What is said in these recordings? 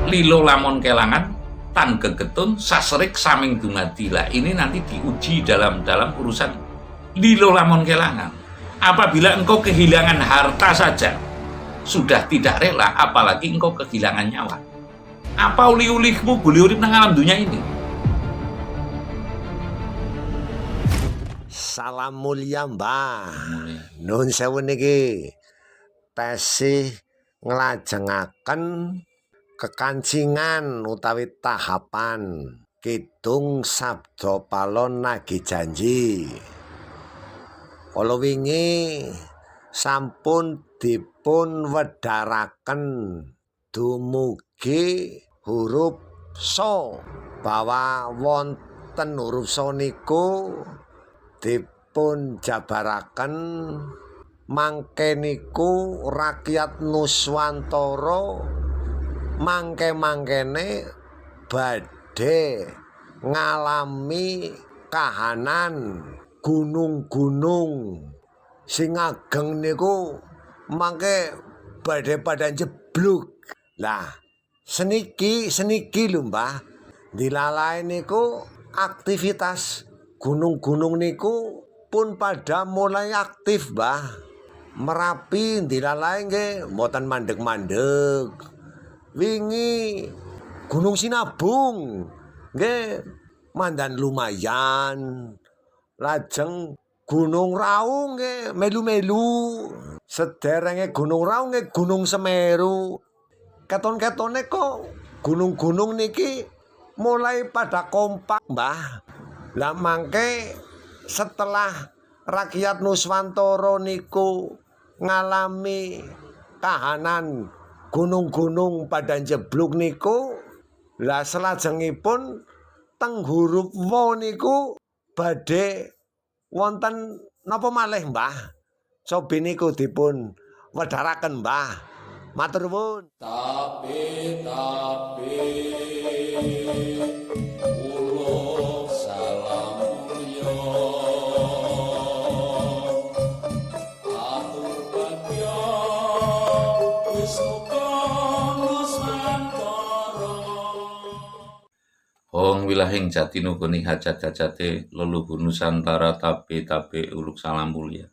lilo lamun kelangan tan gegetun saserik saming dumadila. Ini nanti diuji dalam urusan lilo lamun kelangan. Apabila engkau kehilangan harta saja sudah tidak rela, apalagi engkau kehilangan nyawa. Apa uli-ulihmu boleh urip nang alam dunia ini? Salam mulia Mbah. Nun sewu niki tesih nglajengaken kekancingan utawi tahapan Kidung Sabda Palon Nagih Janji. Kala wingi sampun dipun wedharaken dumugi huruf So, bahwa wonten huruf So niku dipun jabaraken mangke niku rakyat Nuswantara mangke-mangkene badhe ngalami kahanan gunung-gunung sing ageng niku mangke badhe pada jebluk. Lah seniki lho Mbah, dilalae niku aktivitas gunung-gunung niku pun pada mulai aktif Mbah. Merapi dilalae nggih mboten mandeg-mandeg. Wingi Gunung Sinabung nggih mandan lumayan. Lajeng Gunung Raung nggih melu-melu. Sederenge Gunung Raung nggih Gunung Semeru. Keton-ketone kok gunung-gunung niki mulai pada kompak Mbah. Lah mangke setelah rakyat Nuswantara niku ngalami kahanan gunung-gunung pada jebluk niku, lah selajengipun teng huruf Wa niku badhe wonten napa malih Mbah? Cobi niku dipun wedharaken Mbah. Matur nuwun. Tapi uluk salam mulya atuh bagya wis Nuswantara. Wong wilahing jati nuguni hajat-hajate leluhur Nusantara tabe uluk salam mulia.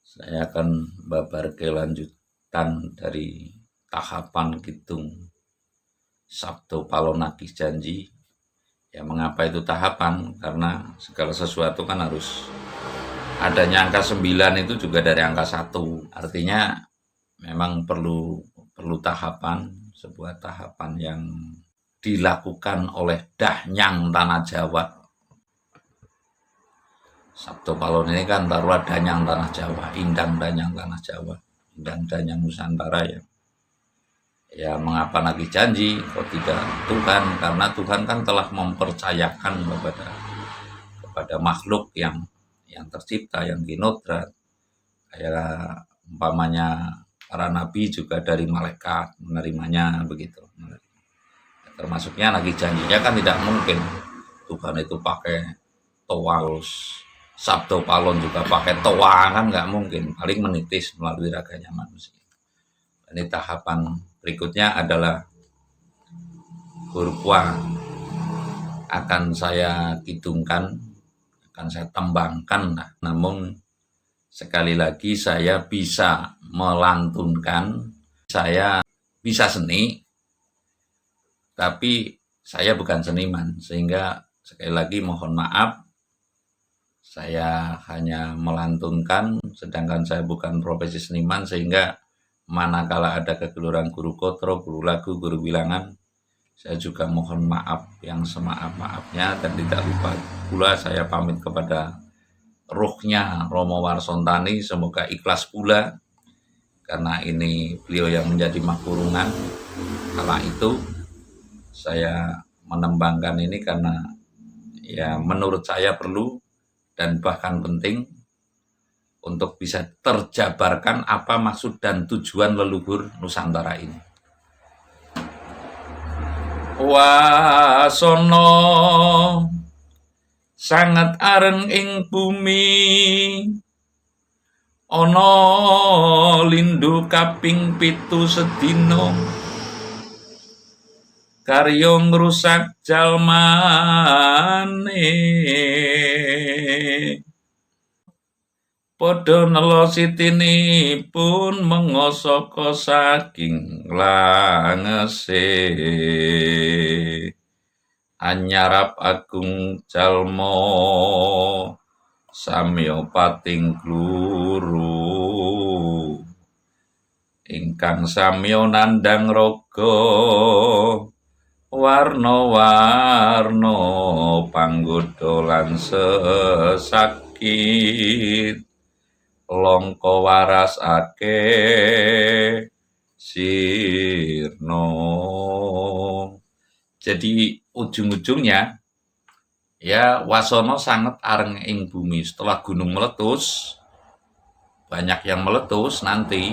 Saya akan babar kelanjutan dari tahapan Kidung Sabda Palon Nagih Janji. Ya mengapa itu tahapan? Karena segala sesuatu kan harus adanya angka 9 itu juga dari angka 1. Artinya memang perlu tahapan, sebuah tahapan yang dilakukan oleh Dahnyang Tanah Jawa. Sabda Palon ini kan taruh Danyang Tanah Jawa, Indang Danyang Tanah Jawa, Indang Danyang Nusantara ya. Ya mengapa nagih janji kok tidak Tuhan? Karena Tuhan kan telah mempercayakan kepada makhluk yang tercipta, yang kinodrat. Kayak umpamanya para nabi juga dari malaikat menerimanya begitu. Termasuknya nagih janjinya kan tidak mungkin Tuhan itu pakai toalus. Sabda Palon juga pakai toa kan nggak mungkin, paling menitis melalui raganya manusia. Ini tahapan berikutnya adalah huruf Wa akan saya kidungkan, akan saya tembangkan. Namun sekali lagi saya bisa melantunkan, saya bisa seni, tapi saya bukan seniman, sehingga sekali lagi mohon maaf. Saya hanya melantunkan, sedangkan saya bukan profesi seniman, sehingga manakala ada kekeliruan guru kotro, guru lagu, guru bilangan, saya juga mohon maaf yang semaaf-maafnya, dan tidak lupa pula saya pamit kepada ruhnya Romo Warsontani, semoga ikhlas pula, karena ini beliau yang menjadi makurungan. Kala itu saya menembangkan ini karena ya menurut saya perlu dan bahkan penting untuk bisa terjabarkan apa maksud dan tujuan leluhur Nusantara ini. Wasono sangat areng ing bumi, ana lindhu kaping 7 sedina, karya ngrusak jalmane. Padha nela sitinipun mengasaka saking langese. Anyarap agung jalma samya pating gluru. Ingkang samya nandhang raga warna-warna panggoda lan sesakit. Langka waras akeh sirna. Jadi ujung-ujungnya ya wasana sanget areng ing bumi. Setelah gunung meletus, banyak yang meletus nanti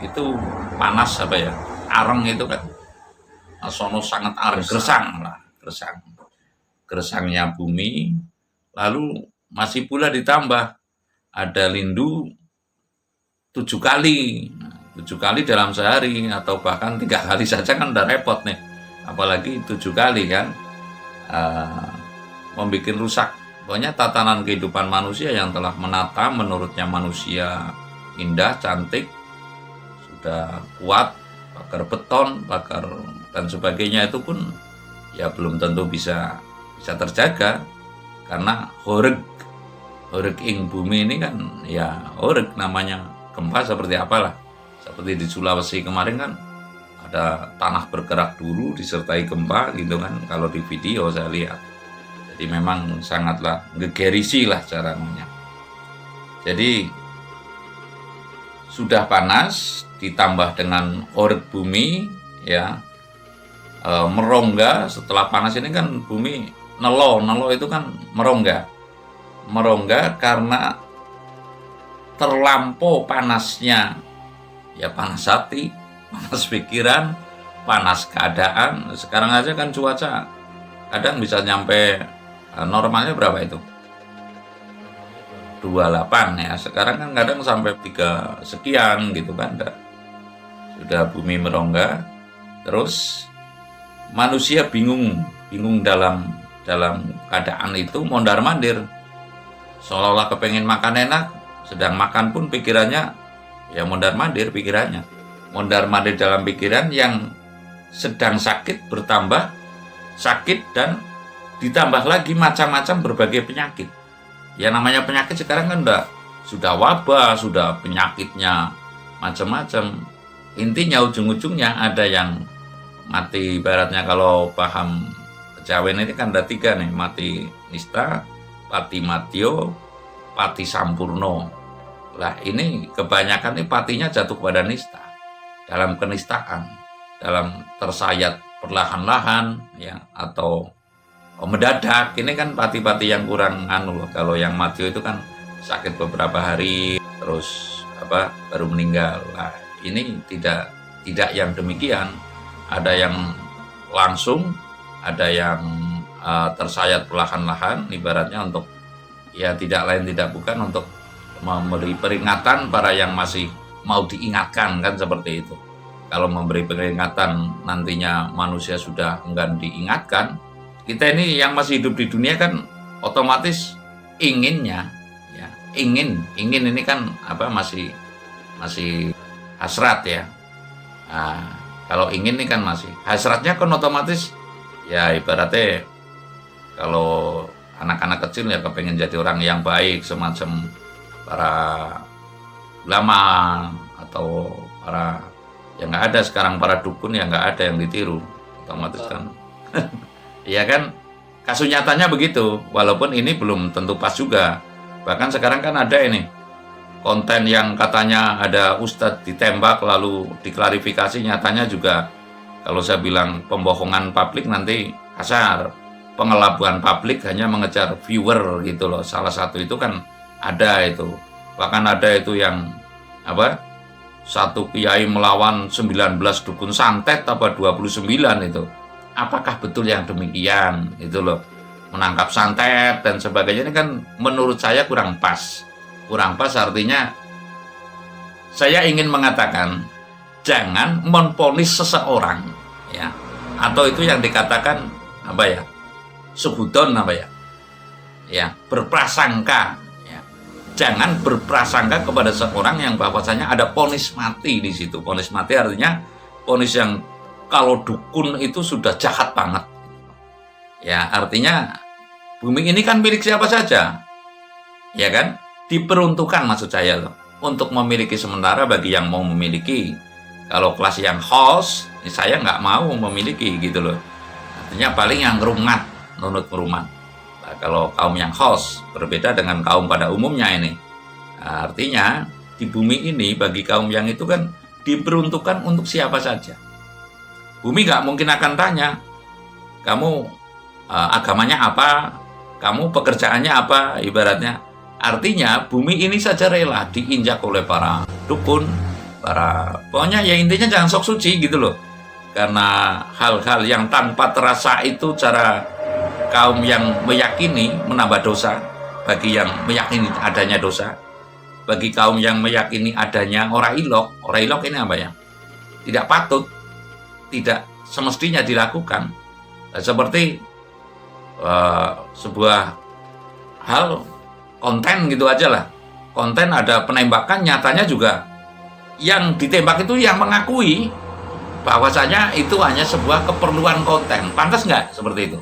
itu panas apa ya? Areng itu kan. Wasana sangat areng, gersang lah, gersang. Gersangnya bumi, lalu masih pula ditambah ada lindu 7 kali. 7 kali dalam sehari atau bahkan 3 kali saja kan udah repot nih. Apalagi 7 kali kan membuat rusak. Pokoknya tatanan kehidupan manusia yang telah menata menurutnya manusia indah, cantik, sudah kuat, pagar beton, pagar dan sebagainya itu pun ya belum tentu bisa terjaga karena horeg ing bumi ini kan ya horeg namanya gempa seperti apalah. Seperti di Sulawesi kemarin kan ada tanah bergerak dulu disertai gempa gitu kan kalau di video saya lihat. Jadi memang sangatlah ngegerisi lah caranya. Jadi sudah panas ditambah dengan horeg bumi ya merongga. Setelah panas ini kan bumi nelo itu kan merongga karena terlampau panasnya ya, panas hati, panas pikiran, panas keadaan. Sekarang aja kan cuaca kadang bisa nyampe normalnya berapa itu 28 ya, sekarang kan kadang sampai 3 sekian gitu kan. Sudah bumi merongga, terus manusia bingung dalam keadaan itu mondar-mandir. Seolah-olah kepengen makan enak, sedang makan pun pikirannya ya mondar-mandir pikirannya. Mondar-mandir dalam pikiran yang sedang sakit bertambah sakit dan ditambah lagi macam-macam berbagai penyakit. Ya namanya penyakit sekarang kan sudah wabah, sudah penyakitnya macam-macam. Intinya ujung-ujungnya ada yang mati, ibaratnya kalau paham kejawen ini kan ada 3 nih, mati nista, pati matio, pati sampurno. Lah ini kebanyakan ini patinya jatuh pada nista, dalam kenistaan, dalam tersayat perlahan-lahan ya atau mendadak. Ini kan pati-pati yang kurang loh. Kalau yang matio itu kan sakit beberapa hari terus baru meninggal. Lah ini tidak yang demikian. Ada yang langsung, ada yang tersayat perlahan-lahan, ibaratnya untuk ya tidak lain tidak bukan untuk memberi peringatan para yang masih mau diingatkan kan seperti itu. Kalau memberi peringatan nantinya manusia sudah enggan diingatkan, kita ini yang masih hidup di dunia kan otomatis inginnya ya, ingin ini kan masih hasrat ya. Nah, kalau ingin ini kan masih hasratnya kan otomatis ya, ibaratnya kalau anak-anak kecil ya kepengen jadi orang yang baik semacam para ulama atau para yang nggak ada sekarang, para dukun yang nggak ada yang ditiru otomatis kan. Iya kan, kasus nyatanya begitu, walaupun ini belum tentu pas juga. Bahkan sekarang kan ada ini konten yang katanya ada ustadz ditembak lalu diklarifikasi, nyatanya juga kalau saya bilang pembohongan publik nanti kasar, pengelabuan publik hanya mengejar viewer gitu loh. Salah satu itu kan ada itu, bahkan ada itu yang satu kiai melawan 19 dukun santet 29 itu. Apakah betul yang demikian itu loh, menangkap santet dan sebagainya. Ini kan menurut saya kurang pas. Artinya saya ingin mengatakan jangan memvonis seseorang ya, atau itu yang dikatakan apa ya, subudon apa ya, ya berprasangka. Ya. Jangan berprasangka kepada seorang yang bahwasanya ada vonis mati di situ. Vonis mati artinya vonis yang kalau dukun itu sudah jahat banget. Ya, artinya bumi ini kan milik siapa saja, ya kan? Diperuntukkan maksud saya loh, untuk memiliki sementara bagi yang mau memiliki. Kalau kelas yang host, saya nggak mau memiliki gitu loh. Artinya paling yang rumat, nunut merumat. Nah, kalau kaum yang host berbeda dengan kaum pada umumnya ini. Nah, artinya di bumi ini bagi kaum yang itu kan diperuntukkan untuk siapa saja. Bumi nggak mungkin akan tanya, kamu agamanya apa, kamu pekerjaannya apa, ibaratnya. Artinya bumi ini saja rela diinjak oleh para dukun, pokoknya ya intinya jangan sok suci gitu loh. Karena hal-hal yang tanpa terasa itu cara kaum yang meyakini menambah dosa, bagi yang meyakini adanya dosa, bagi kaum yang meyakini adanya ora ilok ini apa ya? Tidak patut, tidak semestinya dilakukan. Seperti sebuah hal konten gitu aja lah. Konten ada penembakan, nyatanya juga yang ditembak itu yang mengakui bahwasanya itu hanya sebuah keperluan konten. Pantas nggak seperti itu?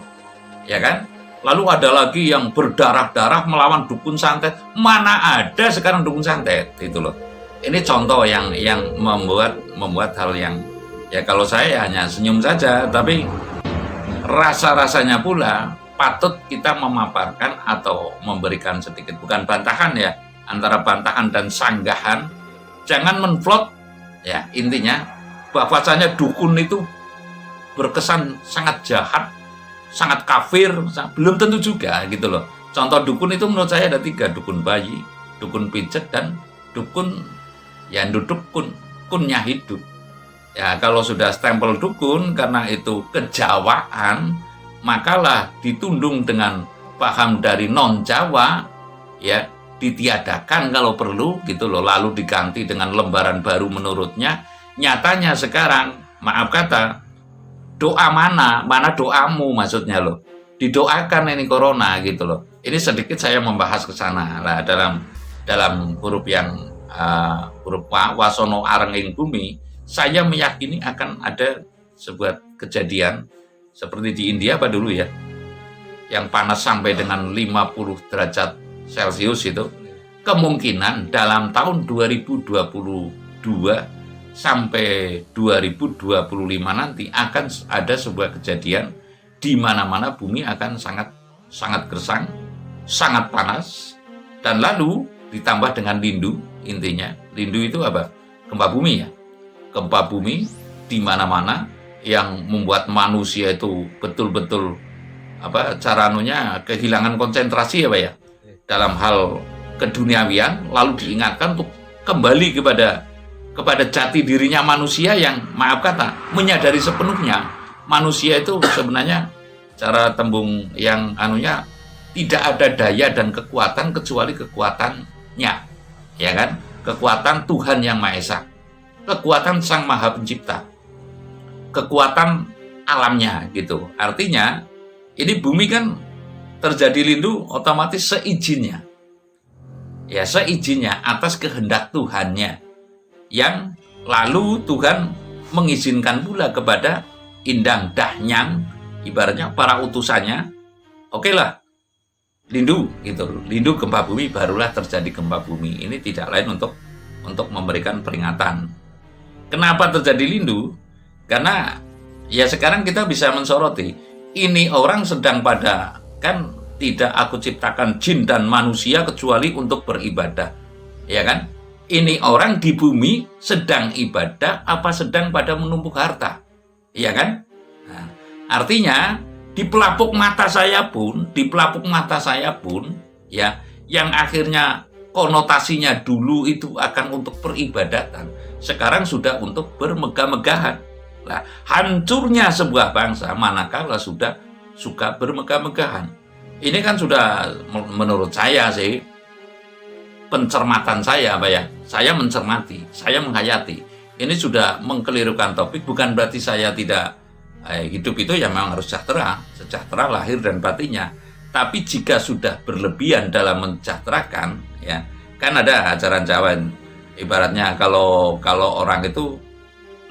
Ya kan? Lalu ada lagi yang berdarah-darah melawan dukun santet. Mana ada sekarang dukun santet? Itu loh. Ini contoh yang membuat hal yang ya kalau saya hanya senyum saja, tapi rasa-rasanya pula patut kita memaparkan atau memberikan sedikit, bukan bantahan ya, antara bantahan dan sanggahan. Jangan menvlog ya, intinya bahwasanya dukun itu berkesan sangat jahat, sangat kafir, belum tentu juga gitu loh. Contoh dukun itu menurut saya ada 3, dukun bayi, dukun pijet, dan dukun yang duduk kunnya hidup. Ya kalau sudah stempel dukun karena itu kejawaan, makalah ditundung dengan paham dari non Jawa, ya ditiadakan kalau perlu gitu loh, lalu diganti dengan lembaran baru menurutnya. Nyatanya sekarang, maaf kata, doa mana doamu maksudnya loh, didoakan ini corona gitu loh. Ini sedikit saya membahas ke sana lah dalam huruf yang huruf wasono arenging bumi. Saya meyakini akan ada sebuah kejadian seperti di India apa dulu ya, yang panas sampai dengan 50 derajat Celcius itu. Kemungkinan dalam tahun 2022 sampai 2025 nanti akan ada sebuah kejadian di mana-mana bumi akan sangat gersang, sangat panas, dan lalu ditambah dengan lindu. Intinya lindu itu apa? Gempa bumi ya, gempa bumi di mana-mana yang membuat manusia itu betul-betul kehilangan konsentrasi ya Pak ya, dalam hal keduniawian, lalu diingatkan untuk kembali kepada jati dirinya manusia yang maaf kata menyadari sepenuhnya manusia itu sebenarnya cara tembung yang tidak ada daya dan kekuatan kecuali kekuatannya, ya kan, kekuatan Tuhan yang Maha Esa, kekuatan Sang Maha Pencipta, kekuatan alamnya gitu. Artinya ini bumi kan terjadi lindu otomatis seizinnya atas kehendak Tuhannya, yang lalu Tuhan mengizinkan pula kepada Indang Dahyang, ibaratnya para utusannya, oke lah lindu gitu, lindu gempa bumi, barulah terjadi gempa bumi. Ini tidak lain untuk memberikan peringatan. Kenapa terjadi lindu? Karena ya sekarang kita bisa mensoroti, ini orang sedang pada, kan tidak aku ciptakan jin dan manusia kecuali untuk beribadah, ya kan? Ini orang di bumi sedang ibadah apa sedang pada menumpuk harta, ya kan? Nah, artinya di pelapuk mata saya pun ya, yang akhirnya konotasinya dulu itu akan untuk peribadatan, sekarang sudah untuk bermegah-megahan. Nah, hancurnya sebuah bangsa manakala sudah suka bermegah-megahan. Ini kan sudah menurut saya sih, pencermatan saya Pak ya, saya mencermati, saya menghayati. Ini sudah mengkelirukan topik, bukan berarti saya tidak Hidup itu ya memang harus sejahtera lahir dan batinnya. Tapi jika sudah berlebihan dalam mensejahterakan, ya kan ada ajaran Jawa, ibaratnya kalau orang itu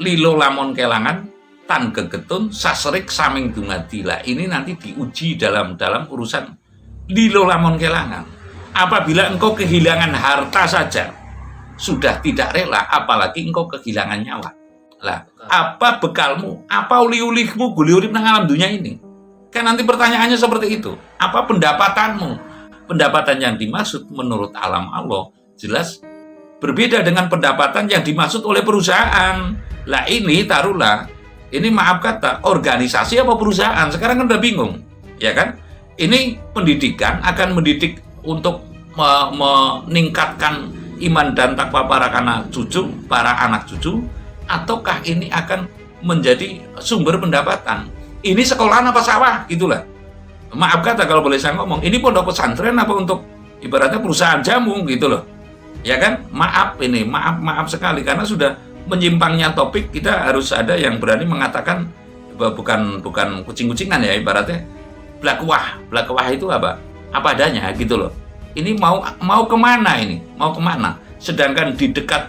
lilo lamun kelangan tan gegetun saserik saming dungadila. Ini nanti diuji dalam urusan lilo lamun kelangan. Apabila engkau kehilangan harta saja sudah tidak rela, apalagi engkau kehilangan nyawa. Lah, apa bekalmu? Apa uli-ulihmu guli urip nang alam dunia ini? Kan nanti pertanyaannya seperti itu. Apa pendapatanmu? Pendapatan yang dimaksud menurut alam Allah jelas berbeda dengan pendapatan yang dimaksud oleh perusahaan. Lah ini taruhlah, ini maaf kata, organisasi apa perusahaan? Sekarang kan udah bingung, ya kan? Ini pendidikan akan mendidik untuk meningkatkan iman dan takwa para anak cucu, ataukah ini akan menjadi sumber pendapatan? Ini sekolahan apa sawah? Gitulah. Maaf kata kalau boleh saya ngomong, ini pondok pesantren apa untuk ibaratnya perusahaan jamu gitu loh. Ya kan? Maaf sekali karena sudah menyimpangnya topik. Kita harus ada yang berani mengatakan bukan kucing-kucingan ya, ibaratnya belakwah itu apa adanya gitu loh. Ini mau kemana ini? Mau kemana? Sedangkan di dekat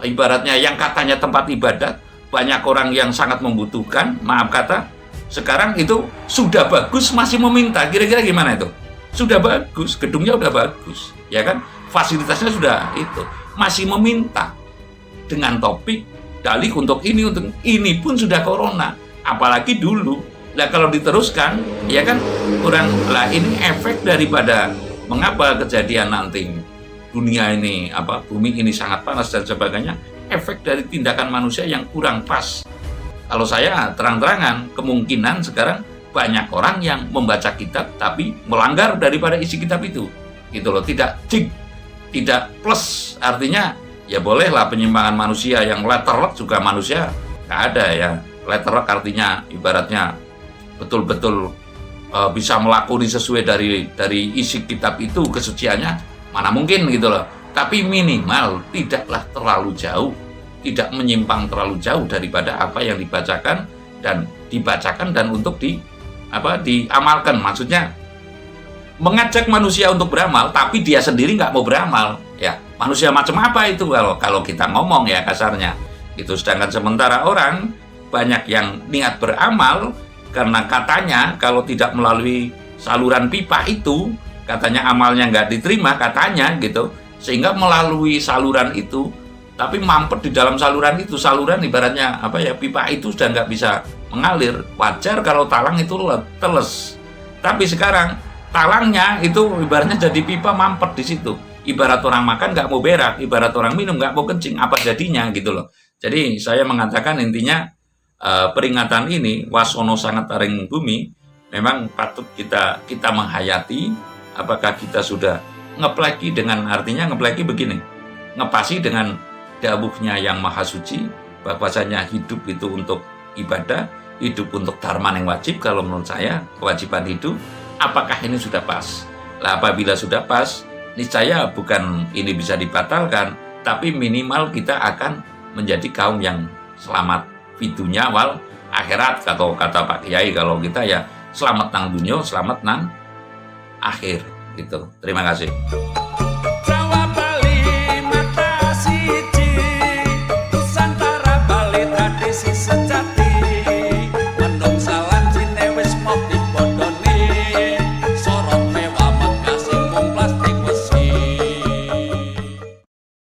ibaratnya yang katanya tempat ibadat banyak orang yang sangat membutuhkan, maaf kata, sekarang itu sudah bagus masih meminta. Kira-kira gimana itu? Sudah bagus, gedungnya udah bagus, ya kan? Fasilitasnya sudah itu, masih meminta dengan topik dalih untuk ini pun sudah corona, apalagi dulu. Lah kalau diteruskan, ya kan kurang lah. Ini efek daripada mengapa kejadian nanti dunia ini bumi ini sangat panas dan sebagainya, efek dari tindakan manusia yang kurang pas. Kalau saya terang-terangan, kemungkinan sekarang banyak orang yang membaca kitab tapi melanggar daripada isi kitab itu, gitu loh. Tidak plus, artinya ya bolehlah penyimpangan manusia yang letterlock juga manusia nggak ada ya. Letterlock artinya ibaratnya betul-betul bisa melakoni sesuai dari isi kitab itu kesuciannya, mana mungkin gitu loh. Tapi minimal tidaklah terlalu jauh, tidak menyimpang terlalu jauh daripada apa yang dibacakan dan untuk diamalkan. Maksudnya mengajak manusia untuk beramal tapi dia sendiri nggak mau beramal, ya manusia macam apa itu kalau kita ngomong ya kasarnya itu. Sedangkan sementara orang banyak yang niat beramal karena katanya kalau tidak melalui saluran pipa itu katanya amalnya nggak diterima katanya gitu, sehingga melalui saluran itu tapi mampet di dalam saluran itu. Saluran ibaratnya pipa itu sudah nggak bisa mengalir. Wajar kalau talang itu teles, tapi sekarang talangnya itu ibaratnya jadi pipa mampet di situ. Ibarat orang makan nggak mau berak, ibarat orang minum nggak mau kencing, apa jadinya gitu loh. Jadi saya mengatakan intinya peringatan ini wasono sangat taring bumi memang patut kita menghayati. Apakah kita sudah ngepleki dengan artinya ngepleki begini, ngepasi dengan dawuhnya yang maha suci bahwasanya hidup itu untuk ibadah, hidup untuk dharma yang wajib. Kalau menurut saya kewajiban hidup, apakah ini sudah pas? Lah apabila sudah pas, niscaya bukan ini bisa dibatalkan, tapi minimal kita akan menjadi kaum yang selamat fidunya wal akhirat, atau kata Pak Kiai kalau kita ya selamat nang dunia, selamat nang akhir gitu. Terima kasih.